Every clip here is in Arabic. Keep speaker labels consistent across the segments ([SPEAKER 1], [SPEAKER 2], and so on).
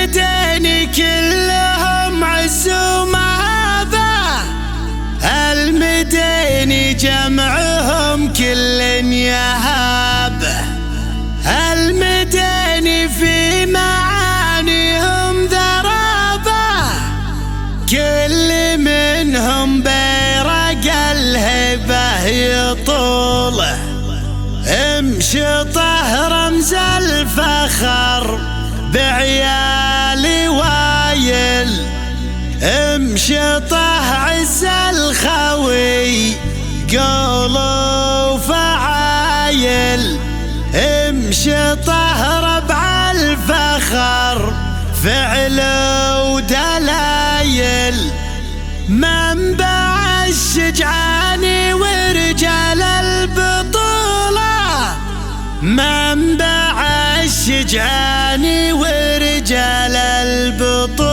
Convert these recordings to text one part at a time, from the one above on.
[SPEAKER 1] المديني كلهم عز ومهابة، المديني جمعهم كل يهابه، المديني في معانيهم ذرابة، كل منهم بيرق الهبة يطوله، امشطه رمز الفخر بعيالي وايل، امشطه عز الخوي قولوا فعايل، امشطه ربع الفخر فعل ودلايل، منبع الشجعان ورجال البطولة، منبع الشجعان ورجال البطولة.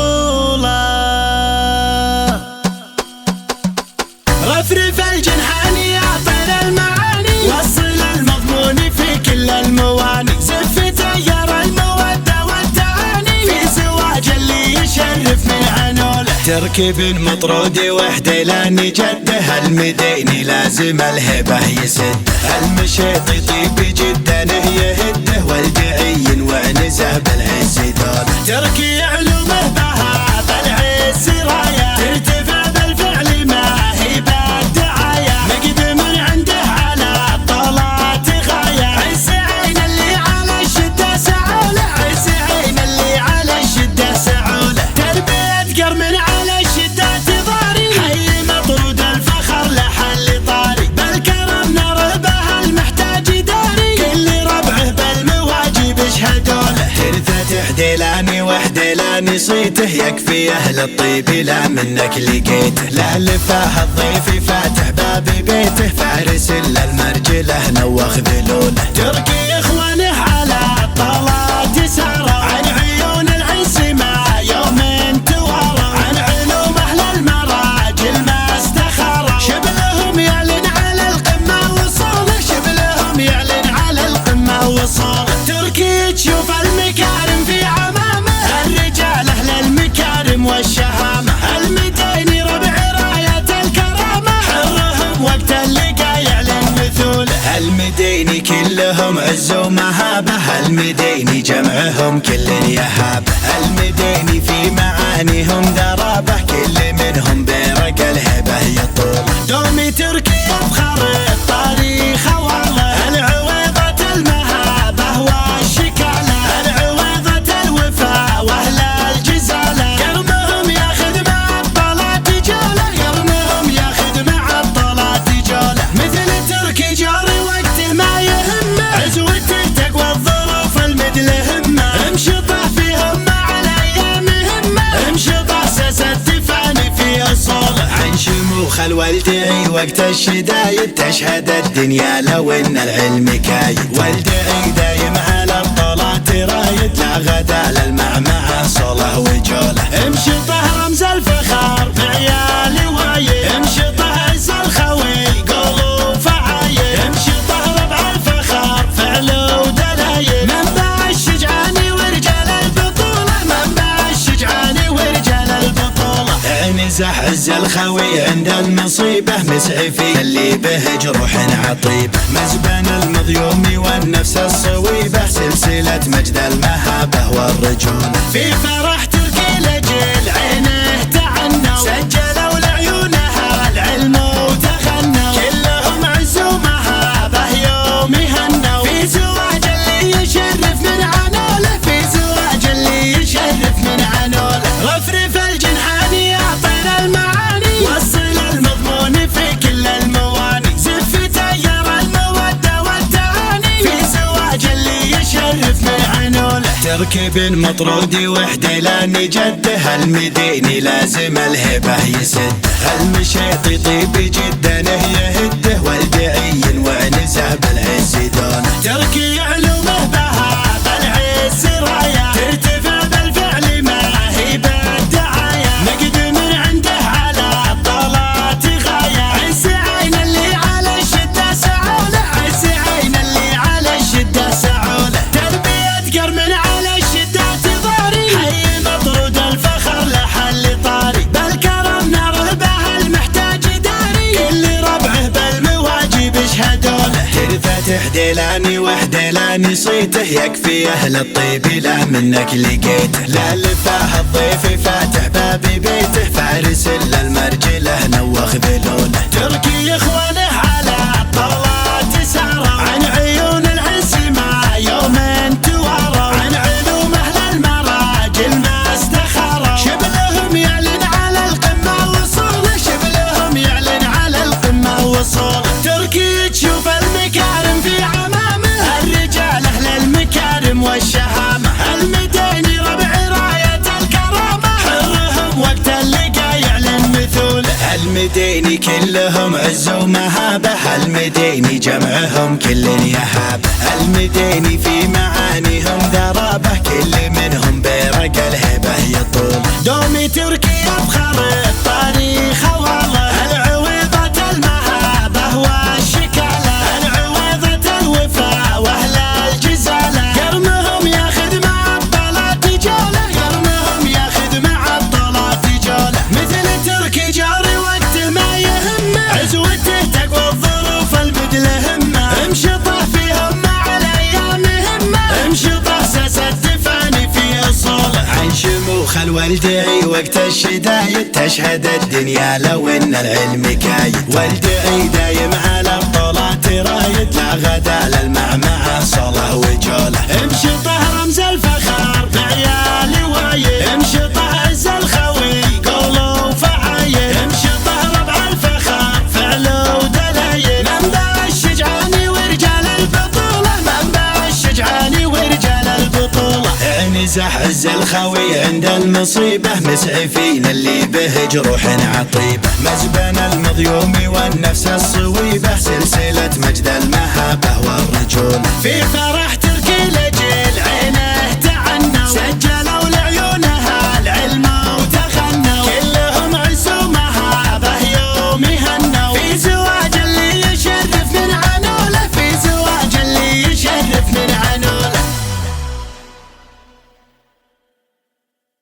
[SPEAKER 1] رفرف الجنحان يا طير المعاني، وصل المضمون في كل المواني، زف تيار المودة والتعاني، في زواج اللي يشرف من عنوله، تركيب مطرود وحديلاني جده، المديني لازم الهبة يسد، المشيط يطيب جدا يهده، والدعي وعنزه بالعز دوله، تركي علومه بها بالعز رايه، ترتفع بالفعل ما هي بالدعايه، مقدم عنده على الطلات غايه، عز عين اللي على الشده سعوله، عز عين اللي على الشده سعوله، تربيه قرم على الشده تضاري، حي مطرود الفخر لحل طاري، بالكرم نربه المحتاج داري، كل ربعه بالمواجب اشهدوله، ترثة حديلاني وحديلاني صيته، يكفي اهل الطيب لا منك لقيته، لا لفاه الضيف فاتح باب بيته، فارس للمرجله نوخ ذلوله، تركي اخوانه على الطلات سارة، عن عيون العز ما يوم توارى، عن علوم اهل المراجل ما استخارى، شبلهم يعلن على القمه وصوله، شبلهم يعلن على القمه وصوله، تركي تشوف المكارم في عمامه، الرجال اهل المكارم والشهامه، المديني ربع رايه الكرامه، حرهم وقت اللقا يعلن مثوله، المديني كلهم عز ومهابه، المديني جمعهم كل يهابه، المديني في معانيهم ذرابه، كل منهم بيرق الهبه يطول، دومي تركي يفخر التاريخ والله، العويضة المهابه والشكاله، العويضة الوفاء واهل الجزاله، قرمهم ياخذ مع الطلات جوله، قرمهم ياخذ مع الطلات جوله، مثل تركي جاري وقت ما يهمه، عزوته تقوى الظروف المثل همه، امشطه فيهم مع الايام همه، امشطه ساس الدفاني في اصوله، عن شموخ الوالدعي وقت الشدايد، تشهد الدنيا لو ان العلم كايد، والدعي دايم على الطلات رايد، لا غدا للمعمعة صوله وجوله، امشطه رمز الفخر بعيالي وايد، امشطه عز الخوي قولوا فعايد، امشطه ربع الفخر فعل ودلايل، منبع الشجعان ورجال البطولة، منبع الشجعان ورجال البطولة، انزح عز الخوي عند المصيبة، مسعفي اللي به جروح عطيبة، مزبن المضيوم والنفس الصويبة، سلسلة مجد المهابة والرجولة، في فرح تركي لجل عينه تعنوا، سجلوا لعيونها العلم وتغنوا، كلهم عز ومهابة يوم يهنوا، في زواج اللي يشرف من عنوله، في زواج اللي يشرف من عنوله، رفرف الجنحان يا طير المعاني، وصل المضمون في كل المواني، زف تيار المودة والتعاني، في زواج اللي يشرف من عنوله، تركيب مطرود وحديلاني جده، المديني لازم الهبة يسد، المشيط يطيب جدا يهده، والدعي وعنزه بالعز دوله، تركي علومه بها بالعز رايه، ترتفع بالفعل ما هي بالدعايه، مقدم عنده على الطلات غايه، عز عين اللي على الشده سعوله، عز عين اللي على الشده سعوله، تربيه قرم على الشده تضاري، حي الفاتح ديلاني وحديلاني صيته يكفي أهل الطيب لا منك لقيته. لا لفاه الضيف فاتح باب بيته فارس إلا المرجله نوخ ذلوله. تركي إخوانه على الطاولات ساروا عن عيون العز ما يوم تواروا عن علوم أهل المراجل ما استخاروا. شبلهم يعلن على القمة وصوله شبلهم يعلن على القمة وصوله. تركي تشوف المكارم في عمامه الرجال أهل المكارم والشهامة. المديني ربع راية الكرامة حرهم وقت اللقا يعلن مثوله. المديني كلهم عز ومهابة المديني جمعهم كل يهابه. المديني في معانيهم ذرابة كل منهم برق الهبة يطول. دومي تركي يفخر التاريخ والله العويضة المهابة والشكالة العويضة الوفاء واهل الجزالة. قرنهم ياخذ مع الطلات جولة قرنهم ياخذ مع الطلات جولة. مثل تركي جاري وقت ما يهمه عزوته تقوى الظروف البدل همه. امشطه فيهم مع الايام همه امشطه ساس التفاني في اصوله. عن شموخ الولدعي وقت الشدايد تشهد الدنيا لو ان العلم كايد. والدعي دايم على الطلات رايد لا غدا للمعمعة صلاة وجوله. امشطه رمز الفخر بعيالي وايد امشطه عز الخوي قوله وفعايد امشطه ربع الفخر فعله ودلايد. منبع الشجعاني ورجال البطولة منبع الشجعاني ورجال البطولة. انزح عز الخوي عند المصيبة مسعفين اللي به جروح عطيبة. مزبن المضيوم والنفس الصويبة سلسلة مجد المهابة والرجولة. في فرح تركي لجيل